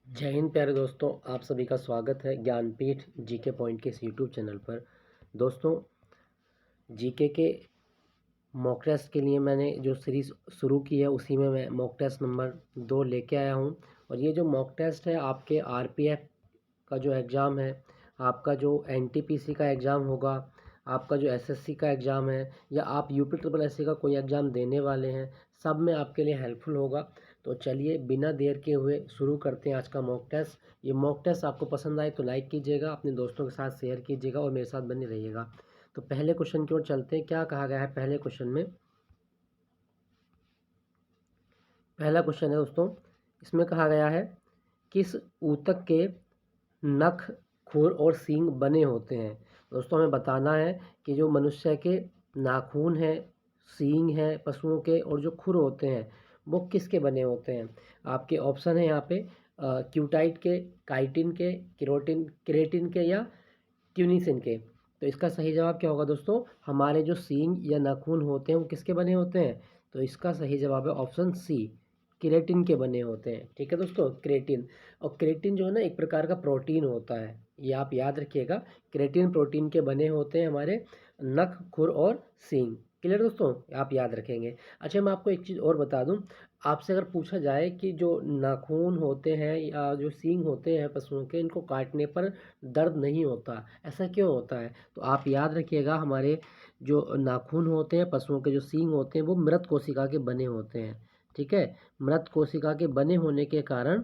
जय हिंद प्यारे दोस्तों, आप सभी का स्वागत है ज्ञानपीठ जीके पॉइंट के इस यूट्यूब चैनल पर। दोस्तों, जीके के मॉक टेस्ट के लिए मैंने जो सीरीज़ शुरू की है उसी में मैं मॉक टेस्ट नंबर 2 लेके आया हूं। और ये जो मॉक टेस्ट है आपके आरपीएफ का जो एग्ज़ाम है, आपका जो एनटीपीसी का एग्ज़ाम होगा, आपका जो एसएससी का एग्ज़ाम है, या आप यूपी ट्रिपल एससी का कोई एग्ज़ाम देने वाले हैं, सब में आपके लिए हेल्पफुल होगा। तो चलिए बिना देर के हुए शुरू करते हैं आज का मॉक टेस्ट। ये मॉक टेस्ट आपको पसंद आए तो लाइक कीजिएगा, अपने दोस्तों के साथ शेयर कीजिएगा और मेरे साथ बने रहिएगा। तो पहले क्वेश्चन की ओर चलते हैं। क्या कहा गया है पहले क्वेश्चन में? पहला क्वेश्चन है दोस्तों, इसमें कहा गया है किस ऊतक के नख, खुर और सींग बने होते हैं। दोस्तों, हमें बताना है कि जो मनुष्य के नाखून हैं, सींग हैं पशुओं के, और जो खुर होते हैं वो किसके बने होते हैं। आपके ऑप्शन है यहाँ पे क्यूटाइट के, काइटिन के, क्रेटिन के या क्यूनिसिन के। तो इसका सही जवाब क्या होगा दोस्तों? हमारे जो सींग या नाखून होते हैं वो किसके बने होते हैं? तो इसका सही जवाब है ऑप्शन सी, क्रेटिन के बने होते हैं। ठीक है दोस्तों, क्रेटिन। और क्रेटिन जो है ना एक प्रकार का प्रोटीन होता है, ये आप याद रखिएगा। क्रेटिन प्रोटीन के बने होते हैं हमारे नख, खुर और सींग। क्लियर दोस्तों, आप याद रखेंगे। अच्छा, मैं आपको एक चीज़ और बता दूं। आपसे अगर पूछा जाए कि जो नाखून होते हैं या जो सींग होते हैं पशुओं के, इनको काटने पर दर्द नहीं होता, ऐसा क्यों होता है? तो आप याद रखिएगा, हमारे जो नाखून होते हैं पशुओं के, जो सींग होते हैं वो मृत कोशिका के बने होते हैं। ठीक है, मृत कोशिका के बने होने के कारण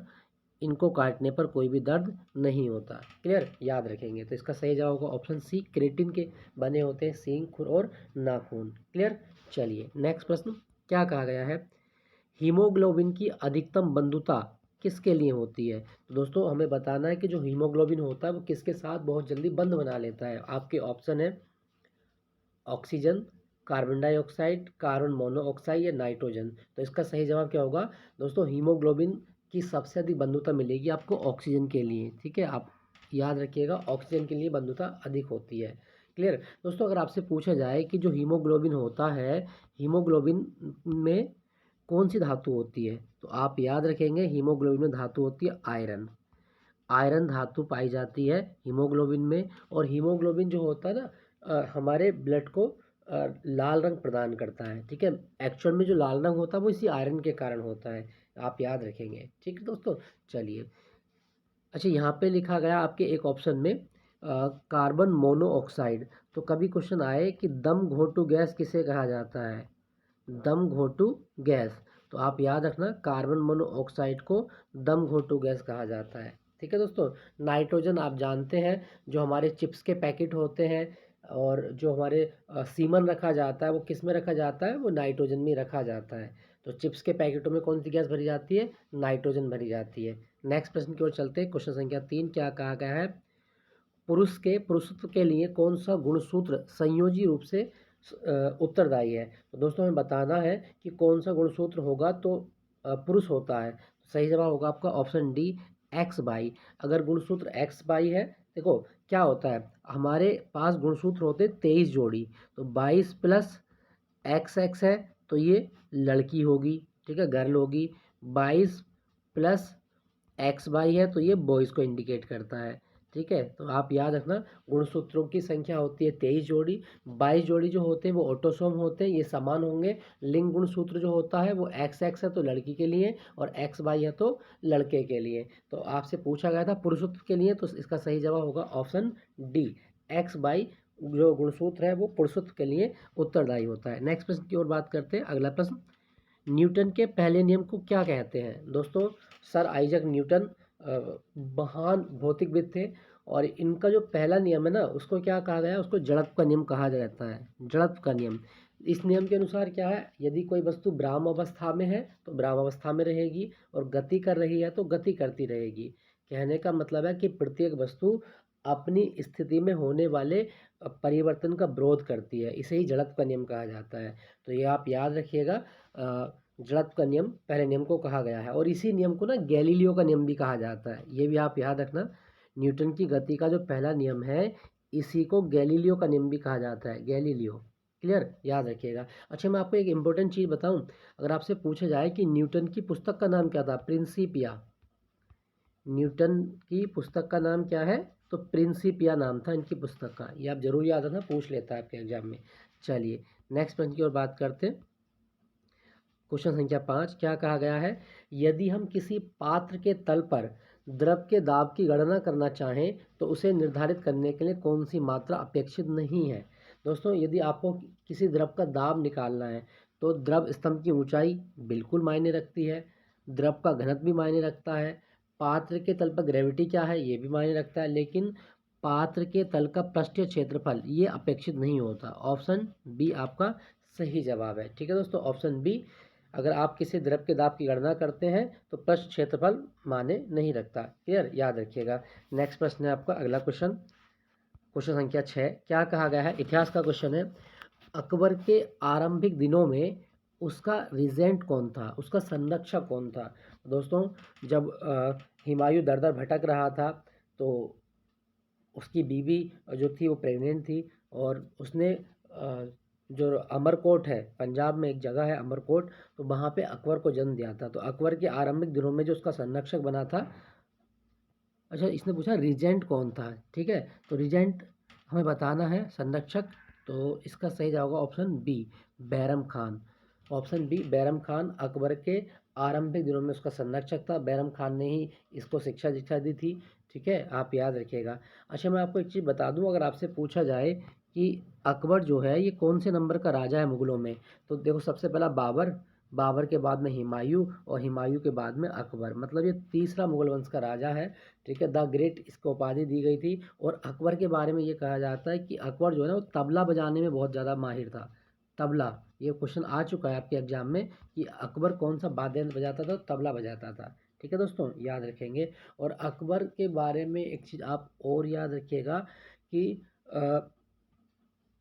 इनको काटने पर कोई भी दर्द नहीं होता। क्लियर, याद रखेंगे। तो इसका सही जवाब होगा ऑप्शन सी, क्रेटिन के बने होते हैं सींग, खुर और नाखून। क्लियर। चलिए नेक्स्ट प्रश्न, क्या कहा गया है? हीमोग्लोबिन की अधिकतम बंधुता किसके लिए होती है? तो दोस्तों, हमें बताना है कि जो हीमोग्लोबिन होता है वो किसके साथ बहुत जल्दी बंध बना लेता है। आपके ऑप्शन है oxygen, carbon dioxide, carbon monoxide या नाइट्रोजन। तो इसका सही जवाब क्या होगा दोस्तों? हीमोग्लोबिन की सबसे अधिक बंधुता मिलेगी आपको ऑक्सीजन के लिए। ठीक है, आप याद रखिएगा, ऑक्सीजन के लिए बंधुता अधिक होती है। क्लियर दोस्तों, अगर आपसे पूछा जाए कि जो हीमोग्लोबिन होता है, हीमोग्लोबिन में कौन सी धातु होती है, तो आप याद रखेंगे हीमोग्लोबिन में धातु होती है आयरन। आयरन धातु पाई जाती है हीमोग्लोबिन में। और हीमोग्लोबिन जो होता है ना, हमारे ब्लड को लाल रंग प्रदान करता है। ठीक है, एक्चुअल में जो लाल रंग होता है वो इसी आयरन के कारण होता है, आप याद रखेंगे। ठीक है दोस्तों, चलिए। अच्छा, यहाँ पे लिखा गया आपके एक ऑप्शन में कार्बन मोनोऑक्साइड। तो कभी क्वेश्चन आए कि दम घोटू गैस किसे कहा जाता है? दम घोटू गैस। तो आप याद रखना, कार्बन मोनोऑक्साइड को दम घोटू गैस कहा जाता है। ठीक है दोस्तों। नाइट्रोजन आप जानते हैं, जो हमारे चिप्स के पैकेट होते हैं और जो हमारे सीमन रखा जाता है वो किस में रखा जाता है? वो नाइट्रोजन में रखा जाता है। तो चिप्स के पैकेटों में कौन सी गैस भरी जाती है? नाइट्रोजन भरी जाती है। नेक्स्ट प्रश्न की ओर चलते हैं। क्वेश्चन संख्या 3, क्या कहा गया है? पुरुष के पुरुषत्व के लिए कौन सा गुणसूत्र संयोजी रूप से उत्तरदायी है? तो दोस्तों, हमें बताना है कि कौन सा गुणसूत्र होगा तो पुरुष होता है। तो सही जवाब होगा आपका ऑप्शन डी, एक्स बाई। अगर गुणसूत्र एक्स बाई है, देखो क्या होता है, हमारे पास गुणसूत्र होते हैं 23 जोड़ी। तो 22 प्लस एक्स एक्स है तो ये लड़की होगी। ठीक है, गर्ल होगी। 22 प्लस एक्स वाई है तो ये बॉयज़ को इंडिकेट करता है। ठीक है, तो आप याद रखना, गुणसूत्रों की संख्या होती है 23 जोड़ी। 22 जोड़ी जो होते हैं वो ऑटोसोम होते हैं, ये समान होंगे। लिंग गुणसूत्र जो होता है वो एक्स एक्स है तो लड़की के लिए, और एक्स वाई है तो लड़के के लिए। तो आपसे पूछा गया था पुरुषत्व के लिए, तो इसका सही जवाब होगा ऑप्शन डी, एक्स वाई। जो गुणसूत्र है वो पुरुषत्व के लिए उत्तरदायी होता है। नेक्स्ट प्रश्न की ओर बात करते हैं। अगला प्रश्न, न्यूटन के पहले नियम को क्या कहते हैं? दोस्तों, सर आइजक न्यूटन महान भौतिकविद थे, और इनका जो पहला नियम है ना उसको क्या कहा गया है? उसको जड़त्व का नियम कहा जाता है। जड़त्व का नियम। इस नियम के अनुसार क्या है, यदि कोई वस्तु ब्राह्म अवस्था में है तो ब्राह्म अवस्था में रहेगी, और गति कर रही है तो गति करती रहेगी। कहने का मतलब है कि प्रत्येक वस्तु अपनी स्थिति में होने वाले परिवर्तन का विरोध करती है, इसे ही जड़त्व का नियम कहा जाता है। तो ये आप याद रखिएगा, जड़त्व का नियम पहले नियम को कहा गया है। और इसी नियम को ना गैलीलियो का नियम भी कहा जाता है, ये भी आप याद रखना। न्यूटन की गति का जो पहला नियम है, इसी को गैलीलियो का नियम भी कहा जाता है, गैलीलियो। क्लियर, याद रखिएगा। अच्छा, मैं आपको एक इम्पोर्टेंट चीज़ बताऊं। अगर आपसे पूछा जाए कि न्यूटन की पुस्तक का नाम क्या था, प्रिंसिपिया, न्यूटन की पुस्तक का नाम क्या है? तो प्रिंसिपिया नाम था इनकी पुस्तक का। ये आप जरूर याद रखना, पूछ लेता है आपके एग्जाम में। चलिए नेक्स्ट प्रश्न की ओर बात करते हैं। क्वेश्चन संख्या 5 क्या कहा गया है? यदि हम किसी पात्र के तल पर द्रव के दाब की गणना करना चाहें तो उसे निर्धारित करने के लिए कौन सी मात्रा अपेक्षित नहीं है? दोस्तों, यदि आपको किसी द्रव का दाब निकालना है तो द्रव स्तंभ की ऊंचाई बिल्कुल मायने रखती है, द्रव का घनत्व भी मायने रखता है, पात्र के तल पर ग्रेविटी क्या है ये भी मायने रखता है, लेकिन पात्र के तल का पृष्ठीय क्षेत्रफल ये अपेक्षित नहीं होता। ऑप्शन बी आपका सही जवाब है। ठीक है दोस्तों, ऑप्शन बी, अगर आप किसी द्रव के दाब की गणना करते हैं तो पृष्ठ क्षेत्रफल माने नहीं रखता। क्लियर, याद रखिएगा। नेक्स्ट प्रश्न है आपका अगला क्वेश्चन, क्वेश्चन संख्या 6 क्या कहा गया है? इतिहास का क्वेश्चन है। अकबर के आरंभिक दिनों में उसका रिजेंट कौन था, उसका संरक्षक कौन था? दोस्तों, जब हुमायूं दर दर भटक रहा था तो उसकी बीवी जो थी वो प्रेग्नेंट थी, और उसने जो अमरकोट है, पंजाब में एक जगह है अमरकोट, तो वहाँ पे अकबर को जन्म दिया था। तो अकबर के आरंभिक दिनों में जो उसका संरक्षक बना था, अच्छा इसने पूछा रिजेंट कौन था। ठीक है, तो रिजेंट हमें बताना है, संरक्षक, तो इसका सही जवाब होगा option B, Bairam Khan. Option B, Bairam Khan Akbar के आरंभिक दिनों में उसका संरक्षक था, बैरम खान ने ही इसको शिक्षा दीक्षा दी थी। ठीक है, आप याद रखिएगा। अच्छा, मैं आपको एक चीज़ बता दूं, अगर आपसे पूछा जाए कि अकबर जो है ये कौन से नंबर का राजा है मुगलों में, तो देखो सबसे पहला बाबर, बाबर के बाद में हुमायूं, और हुमायूं के बाद में अकबर, मतलब ये तीसरा मुगल वंश का राजा है। ठीक है, द ग्रेट इसको उपाधि दी गई थी। और अकबर के बारे में ये कहा जाता है कि अकबर जो है ना वो तबला बजाने में बहुत ज़्यादा माहिर था। तबला, ये क्वेश्चन आ चुका है आपके एग्जाम में कि अकबर कौन सा वाद्य यंत्र बजाता था? तबला बजाता था। ठीक है दोस्तों, याद रखेंगे। और अकबर के बारे में एक चीज़ आप और याद रखिएगा कि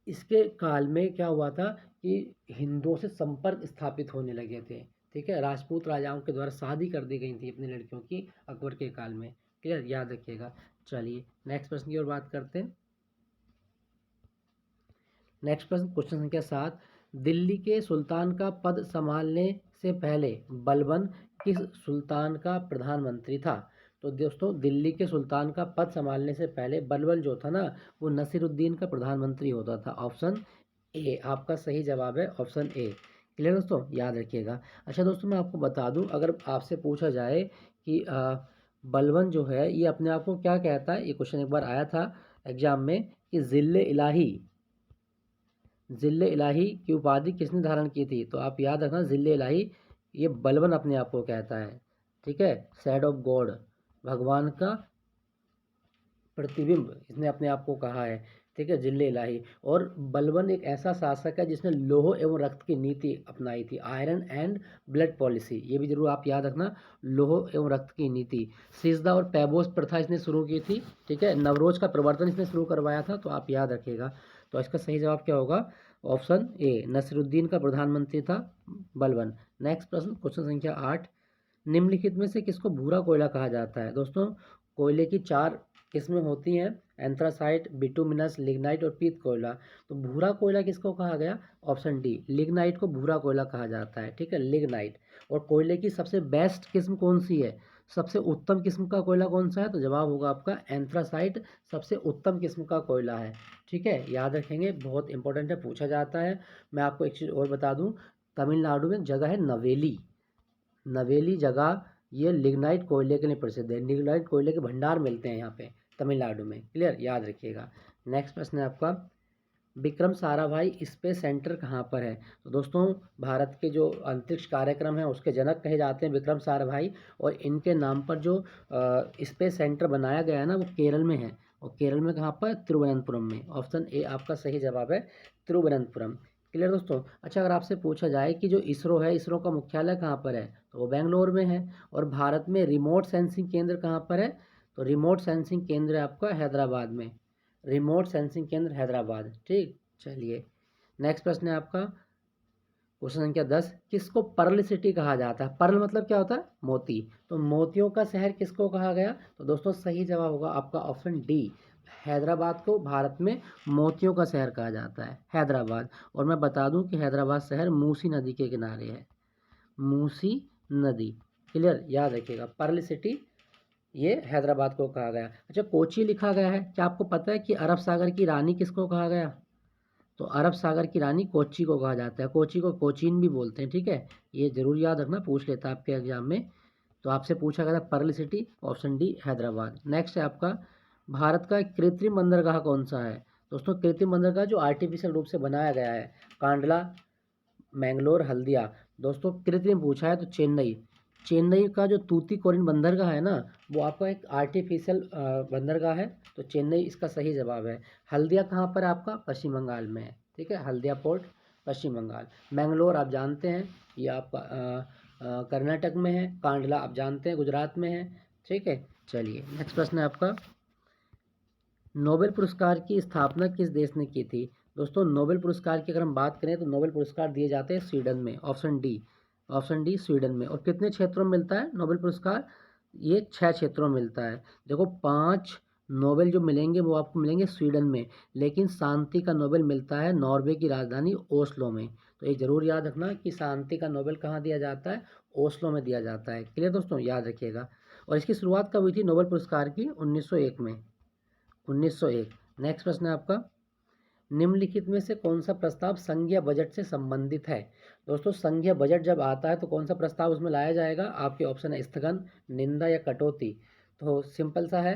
इसके काल में क्या हुआ था कि हिंदुओं से संपर्क स्थापित होने लगे थे। ठीक है, राजपूत राजाओं के द्वारा शादी कर दी गई थी अपनी लड़कियों की अकबर के काल में। क्लियर, याद रखिएगा। चलिए नेक्स्ट प्रश्न की ओर बात करते हैं। नेक्स्ट प्रश्न, क्वेश्चन संख्या 7, दिल्ली के सुल्तान का पद संभालने से पहले बलबन किस सुल्तान का प्रधानमंत्री था? तो दोस्तों, दिल्ली के सुल्तान का पद संभालने से पहले बलबन जो था ना वो नसीरुद्दीन का प्रधानमंत्री होता था। ऑप्शन ए आपका सही जवाब है, ऑप्शन ए। क्लियर दोस्तों, याद रखिएगा। अच्छा दोस्तों, मैं आपको बता दूं, अगर आपसे पूछा जाए कि बलबन जो है ये अपने आप को क्या कहता है, ये क्वेश्चन एक बार आया था एग्जाम में कि जिले इलाही, जिले इलाही की उपाधि किसने धारण की थी? तो आप याद रखना, जिले इलाही ये बलबन अपने आप को कहता है। ठीक है, सैड ऑफ गॉड, भगवान का प्रतिबिंब इसने अपने आप को कहा है। ठीक है, जिले इलाही। और बलबन एक ऐसा शासक है जिसने लोह एवं रक्त की नीति अपनाई थी, आयरन एंड ब्लड पॉलिसी, ये भी जरूर आप याद रखना, लोह एवं रक्त की नीति। सिजदा और पैबोस प्रथा इसने शुरू की थी। ठीक है, नवरोज का प्रवर्तन इसने शुरू करवाया था, तो आप याद रखिएगा। तो इसका सही जवाब क्या होगा? ऑप्शन ए, नसीरुद्दीन का प्रधानमंत्री था बलबन। नेक्स्ट प्रश्न, क्वेश्चन संख्या 8, निम्नलिखित में से किसको भूरा कोयला कहा जाता है? दोस्तों, कोयले की 4 किस्में होती हैं, एंथ्रासाइट, बिटुमिनस, लिग्नाइट और पीत कोयला। तो भूरा कोयला किसको कहा गया? ऑप्शन डी, लिग्नाइट को भूरा कोयला कहा जाता है। ठीक है, लिग्नाइट। और कोयले की सबसे बेस्ट किस्म कौन सी है, सबसे उत्तम किस्म का कोयला कौन सा है? तो जवाब होगा आपका एंथ्रासाइट, सबसे उत्तम किस्म का कोयला है। ठीक है, याद रखेंगे, बहुत इंपॉर्टेंट है, पूछा जाता है। मैं आपको एक चीज़ और बता दूं, तमिलनाडु में जगह है नवेली, नवेली जगह, ये लिग्नाइट कोयले के लिए प्रसिद्ध है, लिग्नाइट कोयले के भंडार मिलते हैं यहाँ पे तमिलनाडु में। क्लियर, याद रखिएगा। नेक्स्ट प्रश्न है आपका, विक्रम साराभाई स्पेस सेंटर कहाँ पर है? तो दोस्तों, भारत के जो अंतरिक्ष कार्यक्रम है उसके जनक कहे जाते हैं विक्रम साराभाई, और इनके नाम पर जो स्पेस सेंटर बनाया गया है ना वो केरल में है। और केरल में कहाँ पर? तिरुवनंतपुरम में। ऑप्शन ए आपका सही जवाब है, तिरुवनंतपुरम। क्लियर दोस्तों। अच्छा, अगर आपसे पूछा जाए कि जो इसरो है, इसरो का मुख्यालय कहाँ पर है, तो वो बेंगलोर में है। और भारत में रिमोट सेंसिंग केंद्र कहाँ पर है? तो रिमोट सेंसिंग केंद्र है आपका हैदराबाद में, रिमोट सेंसिंग केंद्र हैदराबाद। ठीक, चलिए नेक्स्ट प्रश्न है आपका, क्वेश्चन संख्या 10, किसको पर्ल सिटी कहा जाता है? पर्ल मतलब क्या होता है? मोती। तो मोतियों का शहर किसको कहा गया? तो दोस्तों, सही जवाब होगा आपका ऑप्शन डी, हैदराबाद को भारत में मोतियों का शहर कहा जाता है, हैदराबाद। और मैं बता दूं कि हैदराबाद शहर मूसी नदी के किनारे है, मूसी नदी। क्लियर, याद रखिएगा, पर्ल सिटी ये हैदराबाद को कहा गया। अच्छा, कोची लिखा गया है, क्या आपको पता है कि अरब सागर की रानी किसको कहा गया? तो अरब सागर की रानी कोची को कहा जाता है, कोची को कोचीन भी बोलते हैं, ठीक है। ये जरूर याद रखना, पूछ लेता है आपके एग्जाम में। तो आपसे पूछा गया था pearl city, option D Hyderabad. Next है आपका, भारत का एक कृत्रिम बंदरगाह कौन सा है? दोस्तों कृत्रिम बंदरगाह जो आर्टिफिशियल रूप से बनाया गया है, कांडला, मैंगलोर, हल्दिया। दोस्तों कृत्रिम पूछा है तो चेन्नई, चेन्नई का जो तूतीकोरिन बंदरगाह है ना, वो आपका एक आर्टिफिशियल बंदरगाह है, तो चेन्नई इसका सही जवाब है। हल्दिया कहाँ पर है आपका? पश्चिम बंगाल में है, ठीक है, हल्दिया पोर्ट पश्चिम बंगाल। मैंगलोर आप जानते हैं ये आपका कर्नाटक में है। कांडला आप जानते हैं गुजरात में है, ठीक है। चलिए नेक्स्ट प्रश्न है आपका, नोबेल पुरस्कार की स्थापना किस देश ने की थी? दोस्तों नोबेल पुरस्कार की अगर हम बात करें तो नोबेल पुरस्कार दिए जाते हैं स्वीडन में, option D, option D Sweden में। और कितने क्षेत्रों में मिलता है नोबेल पुरस्कार? ये 6 क्षेत्रों में मिलता है। देखो 5 नोबेल जो मिलेंगे वो आपको मिलेंगे स्वीडन में, लेकिन शांति का नोबेल मिलता है नॉर्वे की राजधानी ओस्लो में। तो ये जरूर याद रखना कि शांति का नोबेल कहाँ दिया जाता है? ओस्लो में दिया जाता है। क्लियर दोस्तों, याद रखिएगा। और इसकी शुरुआत कब हुई थी नोबेल पुरस्कार की? 1901 में, 1901। नेक्स्ट प्रश्न है आपका, निम्नलिखित में से कौन सा प्रस्ताव संघीय बजट से संबंधित है? दोस्तों संघीय बजट जब आता है तो कौन सा प्रस्ताव उसमें लाया जाएगा? आपके ऑप्शन है स्थगन, निंदा या कटौती। तो सिंपल सा है,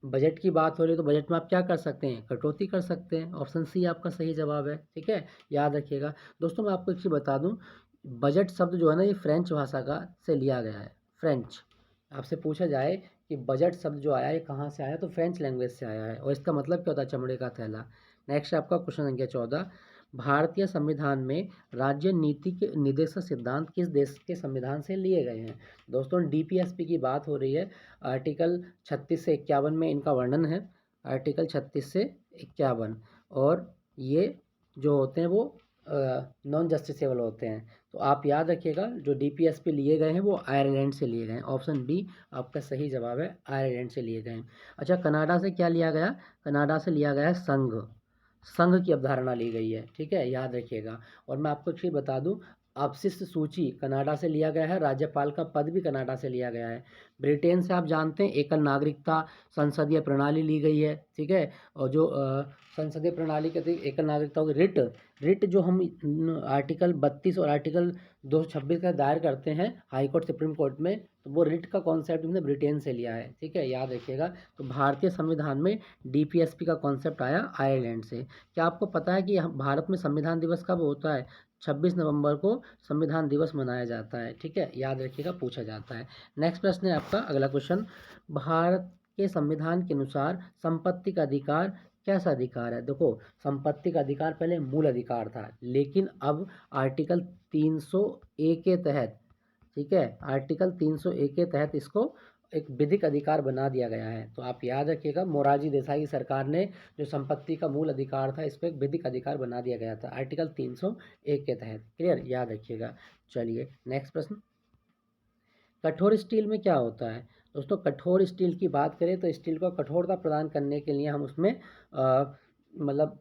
बजट की बात हो रही है तो बजट में आप क्या कर सकते हैं? कटौती कर सकते हैं। ऑप्शन सी आपका सही जवाब है, ठीक है, याद रखिएगा। दोस्तों मैं आपको एक चीज़ बता दूं, बजट शब्द जो है ना ये फ्रेंच भाषा का से लिया गया है, फ्रेंच। आपसे पूछा जाए कि बजट शब्द जो आया है कहाँ से आया, तो फ्रेंच लैंग्वेज से आया है, और इसका मतलब क्या होता है? चमड़े का थैला। नेक्स्ट आपका क्वेश्चन संख्या 14, भारतीय संविधान में राज्य नीति के निर्देशक सिद्धांत किस देश के संविधान से लिए गए हैं? दोस्तों डीपीएसपी की बात हो रही है, आर्टिकल 36 से 51 में इनका वर्णन है, आर्टिकल 36 से 51। और ये जो होते हैं वो नॉन जस्टिसेबल होते हैं। तो आप याद रखिएगा जो डीपीएसपी लिए गए हैं वो आयरलैंड से लिए गए हैं, ऑप्शन बी आपका सही जवाब है, आयरलैंड से लिए गए हैं। अच्छा, कनाडा से क्या लिया गया? कनाडा से लिया गया है संघ, संघ की अवधारणा ली गई है, ठीक है, याद रखिएगा। और मैं आपको एक चीज़ बता दूं, अपशिष्ट सूची कनाडा से लिया गया है, राज्यपाल का पद भी कनाडा से लिया गया है। ब्रिटेन से आप जानते हैं एकल नागरिकता संसदीय प्रणाली ली गई है, ठीक है। और जो संसदीय प्रणाली के तहत एकल नागरिकता होगी, रिट, रिट जो हम आर्टिकल 32 और आर्टिकल 226 का दायर करते हैं हाई कोर्ट सुप्रीम कोर्ट में, तो वो रिट का कॉन्सेप्ट हमने ब्रिटेन से लिया है, ठीक है, याद रखिएगा। तो भारतीय संविधान में डीपीएसपी का कॉन्सेप्ट आया आयरलैंड से। क्या आपको पता है कि भारत में संविधान दिवस कब होता है? 26 नवंबर को संविधान दिवस मनाया जाता है, ठीक है, याद रखिएगा, पूछा जाता है। नेक्स्ट प्रश्न है आपका, अगला क्वेश्चन, भारत के संविधान के अनुसार संपत्ति का अधिकार कैसा अधिकार है? देखो संपत्ति का अधिकार पहले मूल अधिकार था, लेकिन अब आर्टिकल 300A के तहत, ठीक है, आर्टिकल 300A के तहत इसको एक विधिक अधिकार बना दिया गया है। तो आप याद रखिएगा मोरारजी देसाई की सरकार ने जो संपत्ति का मूल अधिकार था इसको एक विधिक अधिकार बना दिया गया था आर्टिकल 301 के तहत। क्लियर, याद रखिएगा। चलिए नेक्स्ट प्रश्न, कठोर स्टील में क्या होता है? दोस्तों कठोर स्टील की बात करें तो स्टील को कठोरता प्रदान करने के लिए हम उसमें मतलब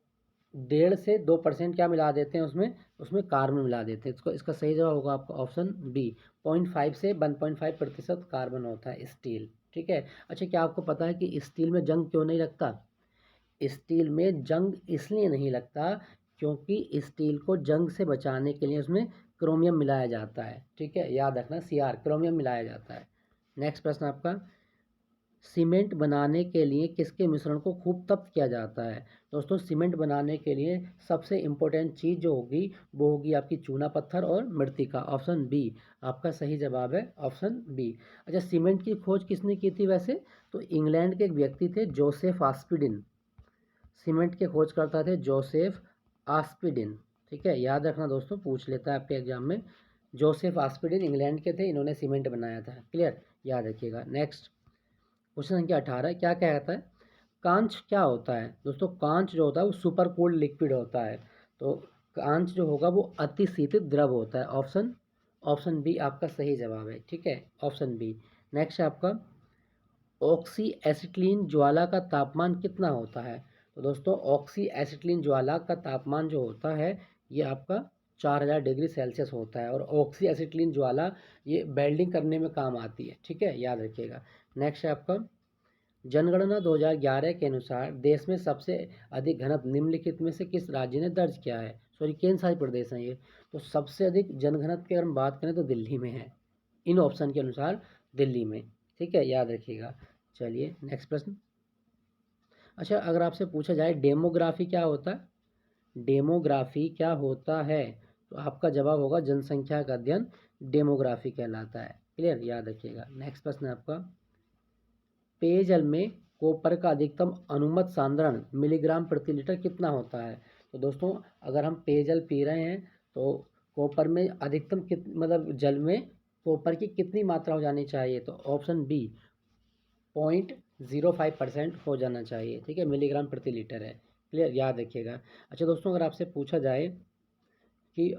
1.5 से 2% क्या मिला देते हैं उसमें, उसमें कार्बन मिला देते हैं। इसको इसका सही जवाब होगा आपका ऑप्शन बी, 0.5 से 1.5% कार्बन होता है स्टील, ठीक है। अच्छा, क्या आपको पता है कि स्टील में जंग क्यों नहीं लगता? स्टील में जंग इसलिए नहीं लगता क्योंकि स्टील को जंग से बचाने के लिए उसमें क्रोमियम मिलाया जाता है, ठीक है, याद रखना, सीआर, क्रोमियम मिलाया जाता है। नेक्स्ट प्रश्न आपका, सीमेंट बनाने के लिए किसके मिश्रण को खूब तप्त किया जाता है? दोस्तों सीमेंट बनाने के लिए सबसे इम्पोर्टेंट चीज़ जो होगी वो होगी आपकी चूना पत्थर और मृतिका, ऑप्शन बी आपका सही जवाब है, ऑप्शन बी। अच्छा, सीमेंट की खोज किसने की थी वैसे? तो इंग्लैंड के एक व्यक्ति थे जोसेफ आस्पिडिन, सीमेंट के खोजकर्ता थे जोसेफ आस्पिडिन, ठीक है, याद रखना दोस्तों, पूछ लेता है आपके एग्जाम में। जोसेफ आस्पिडिन इंग्लैंड के थे, इन्होंने सीमेंट बनाया था। क्लियर, याद रखिएगा। नेक्स्ट क्वेश्चन संख्या 18 क्या कहता है, कांच क्या होता है? दोस्तों कांच जो होता है वो सुपर कोल्ड लिक्विड होता है। तो कांच जो होगा वो अति शीतित द्रव होता है, ऑप्शन ऑप्शन बी आपका सही जवाब है, ठीक है, ऑप्शन बी। नेक्स्ट है आपका, ऑक्सी एसिटिलीन ज्वाला का तापमान कितना होता है? तो दोस्तों ऑक्सी एसिटिलीन ज्वाला का तापमान जो होता है ये आपका 4000 डिग्री सेल्सियस होता है। और ऑक्सी एसिटिलीन ज्वाला ये वेल्डिंग करने में काम आती है, ठीक है, याद रखिएगा। नेक्स्ट है आपका जनगणना 2011 के अनुसार देश में सबसे अधिक घनत्व निम्नलिखित में से किस राज्य ने दर्ज किया है। सॉरी, केंद्र शासित प्रदेश हैं ये। तो सबसे अधिक जनघनत्व की अगर हम बात करें तो दिल्ली में है, इन ऑप्शन के अनुसार दिल्ली में, ठीक है, याद रखिएगा। चलिए नेक्स्ट प्रश्न। अच्छा, अगर आपसे पूछा जाए डेमोग्राफी क्या होता है, डेमोग्राफी क्या होता है, तो आपका जवाब होगा जनसंख्या का अध्ययन डेमोग्राफी कहलाता है। क्लियर, याद रखिएगा। नेक्स्ट प्रश्न है आपका पेयजल में कॉपर का अधिकतम अनुमत सांद्रण मिलीग्राम प्रति लीटर कितना होता है। तो दोस्तों, अगर हम पेयजल पी रहे हैं तो कॉपर में अधिकतम मतलब जल में कॉपर की कितनी मात्रा हो जानी चाहिए, तो ऑप्शन बी 0.05% हो जाना चाहिए, ठीक है, मिलीग्राम प्रति लीटर है। क्लियर, याद रखिएगा। अच्छा दोस्तों, अगर आपसे पूछा जाए कि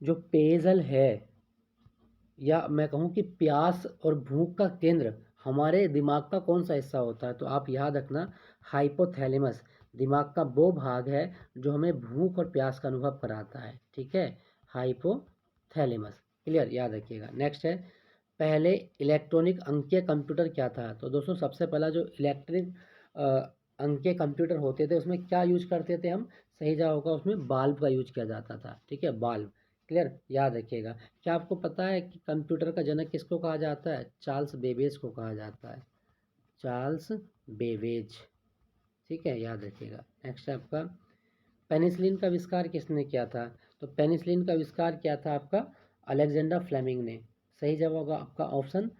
जो पेयजल है, या मैं कहूँ कि प्यास और भूख का केंद्र हमारे दिमाग का कौन सा हिस्सा होता है, तो आप याद रखना हाइपोथैलेमस दिमाग का वो भाग है जो हमें भूख और प्यास का अनुभव कराता है, ठीक है, हाइपोथैलेमस। क्लियर, याद रखिएगा। नेक्स्ट है पहले इलेक्ट्रॉनिक अंकीय कंप्यूटर क्या था। तो दोस्तों, सबसे पहला जो इलेक्ट्रिक अंकीय कंप्यूटर होते थे उसमें क्या यूज करते थे हम, सही जवाब होगा उसमें बाल्ब का यूज किया जाता था, ठीक है, बाल्ब। क्लियर, याद रखिएगा। क्या आपको पता है कि कंप्यूटर का जनक किसको कहा जाता है, चार्ल्स बेबेज को कहा जाता है, चार्ल्स बेबेज, ठीक है, याद रखिएगा। नेक्स्ट है आपका पेनिसिलिन का आविष्कार किसने किया था, तो पेनिसिलिन का आविष्कार किया था आपका अलेक्जेंडर फ्लेमिंग ने। सही जवाब होगा आपका ऑप्शन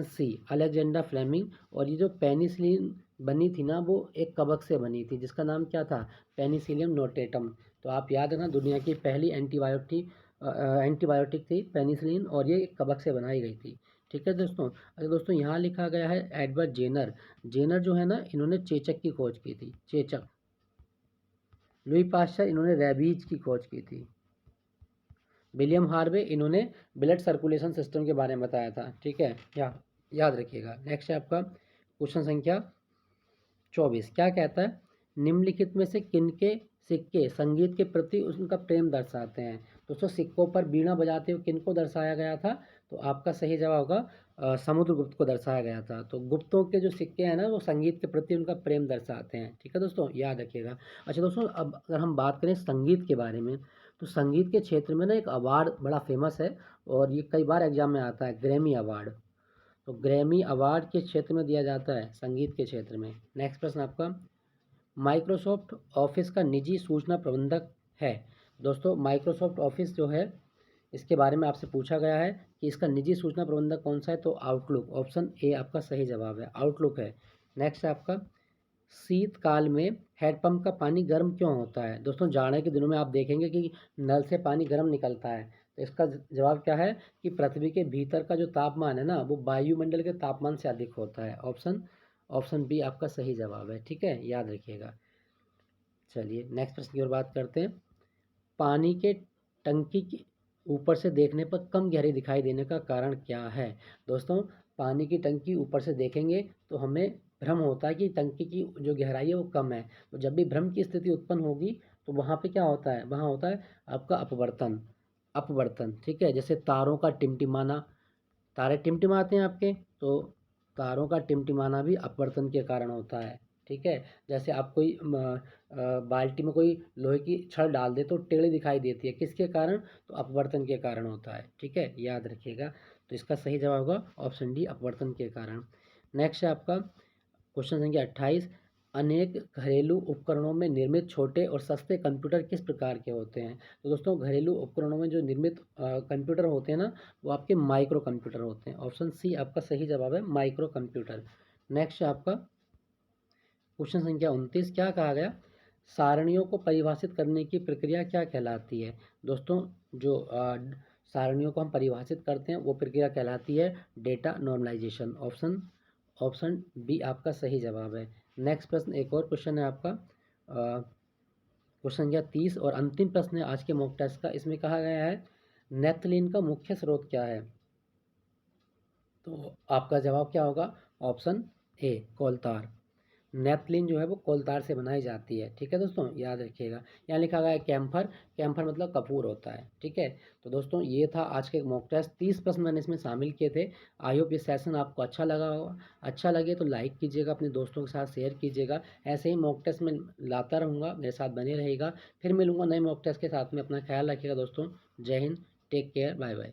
सी अलेक्जेंडर फ्लेमिंग। और ये जो पेनिसिलिन बनी थी ना, वो एक कवक से बनी थी जिसका नाम क्या था, पेनिसिलियम नोटेटम। तो आप याद रखना दुनिया की पहली एंटीबायोटिक थी पेनिसिलिन, और ये कवक से बनाई गई थी, ठीक है दोस्तों। अच्छा दोस्तों, यहाँ लिखा गया है एडवर्ड जेनर। जेनर जो है ना, इन्होंने चेचक की खोज की थी, चेचक। लुई पास्चर, इन्होंने रेबीज की खोज की थी। विलियम हार्वे, इन्होंने ब्लड सर्कुलेशन सिस्टम के बारे में बताया था, ठीक है, याद रखिएगा। नेक्स्ट है आपका क्वेश्चन संख्या 24। क्या कहता है निम्नलिखित में से किनके सिक्के संगीत के प्रति उनका प्रेम दर्शाते हैं। दोस्तों, सिक्कों पर बीड़ा बजाते हुए किनको दर्शाया गया था, तो आपका सही जवाब होगा समुद्रगुप्त को दर्शाया गया था। तो गुप्तों के जो सिक्के हैं ना, वो संगीत के प्रति उनका प्रेम दर्शाते हैं, ठीक है दोस्तों, याद रखिएगा। अच्छा दोस्तों, अब अगर हम बात करें संगीत के बारे में, तो संगीत के क्षेत्र में ना एक अवार्ड बड़ा फेमस है, और ये कई बार एग्जाम में आता है, ग्रैमी अवार्ड। तो ग्रैमी अवार्ड किस क्षेत्र में दिया जाता है, संगीत के क्षेत्र में। नेक्स्ट प्रश्न आपका माइक्रोसॉफ्ट ऑफिस का निजी सूचना प्रबंधक है। दोस्तों, माइक्रोसॉफ्ट ऑफिस जो है, इसके बारे में आपसे पूछा गया है कि इसका निजी सूचना प्रबंधक कौन सा है, तो आउटलुक, ऑप्शन ए आपका सही जवाब है, आउटलुक है। नेक्स्ट है आपका शीतकाल में हैंडपंप का पानी गर्म क्यों होता है। दोस्तों, जाड़े के दिनों में आप देखेंगे कि नल से पानी गर्म निकलता है, तो इसका जवाब क्या है कि पृथ्वी के भीतर का जो तापमान है ना, वो वायुमंडल के तापमान से अधिक होता है। ऑप्शन बी आपका सही जवाब है, ठीक है, याद रखिएगा। चलिए नेक्स्ट प्रश्न की ओर बात करते हैं। पानी के टंकी के ऊपर से देखने पर कम गहरी दिखाई देने का कारण क्या है। दोस्तों, पानी की टंकी ऊपर से देखेंगे तो हमें भ्रम होता है कि टंकी की जो गहराई है वो कम है। तो जब भी भ्रम की स्थिति उत्पन्न होगी तो वहाँ पे क्या होता है, वहाँ होता है आपका अपवर्तन, अपवर्तन, ठीक है। जैसे तारों का टिमटिमाना, तारे टिमटिमाते हैं आपके, तो तारों का टिमटिमाना भी अपवर्तन के कारण होता है, ठीक है। जैसे आप कोई बाल्टी में कोई लोहे की छड़ डाल दे तो टेढ़ी दिखाई देती है, किसके कारण, तो अपवर्तन के कारण होता है, ठीक है, याद रखिएगा। तो इसका सही जवाब होगा ऑप्शन डी अपवर्तन के कारण। नेक्स्ट है आपका क्वेश्चन संख्या 28। अनेक घरेलू उपकरणों में निर्मित छोटे और सस्ते कंप्यूटर किस प्रकार के होते हैं। तो दोस्तों, घरेलू उपकरणों में जो निर्मित कंप्यूटर होते हैं ना, वो आपके माइक्रो कंप्यूटर होते हैं। ऑप्शन सी आपका सही जवाब है, माइक्रो कंप्यूटर। नेक्स्ट है आपका क्वेश्चन संख्या 29। क्या कहा गया सारणियों को परिभाषित करने की प्रक्रिया क्या कहलाती है। दोस्तों, जो सारणियों को हम परिभाषित करते हैं वो प्रक्रिया कहलाती है डेटा नॉर्मलाइजेशन। ऑप्शन बी आपका सही जवाब है। नेक्स्ट प्रश्न, एक और क्वेश्चन है आपका क्वेश्चन संख्या 30 और अंतिम प्रश्न है आज के मॉक टेस्ट का। इसमें कहा गया है नेफ्थलीन का मुख्य स्रोत क्या है, तो आपका जवाब क्या होगा, ऑप्शन ए कोलतार। नेपथलीन जो है वो कोलतार से बनाई जाती है। ठीक है दोस्तों, याद रखिएगा। यहाँ लिखा गया है कैम्फर, कैम्फर मतलब कपूर होता है। ठीक है, तो दोस्तों ये था आज के मॉक टेस्ट। 30 प्रश्न मैंने इसमें शामिल किए थे। आई होप ये सेशन आपको अच्छा लगा होगा। अच्छा लगे तो लाइक कीजिएगा, अपने दोस्तों के साथ शेयर कीजिएगा। ऐसे ही मॉक टेस्ट मैं लाता रहूँगा, मेरे साथ बने रहेगा। फिर मिलूंगा नए मॉक टेस्ट के साथ में। अपना ख्याल रखिएगा दोस्तों। जय Hind, take care, bye bye.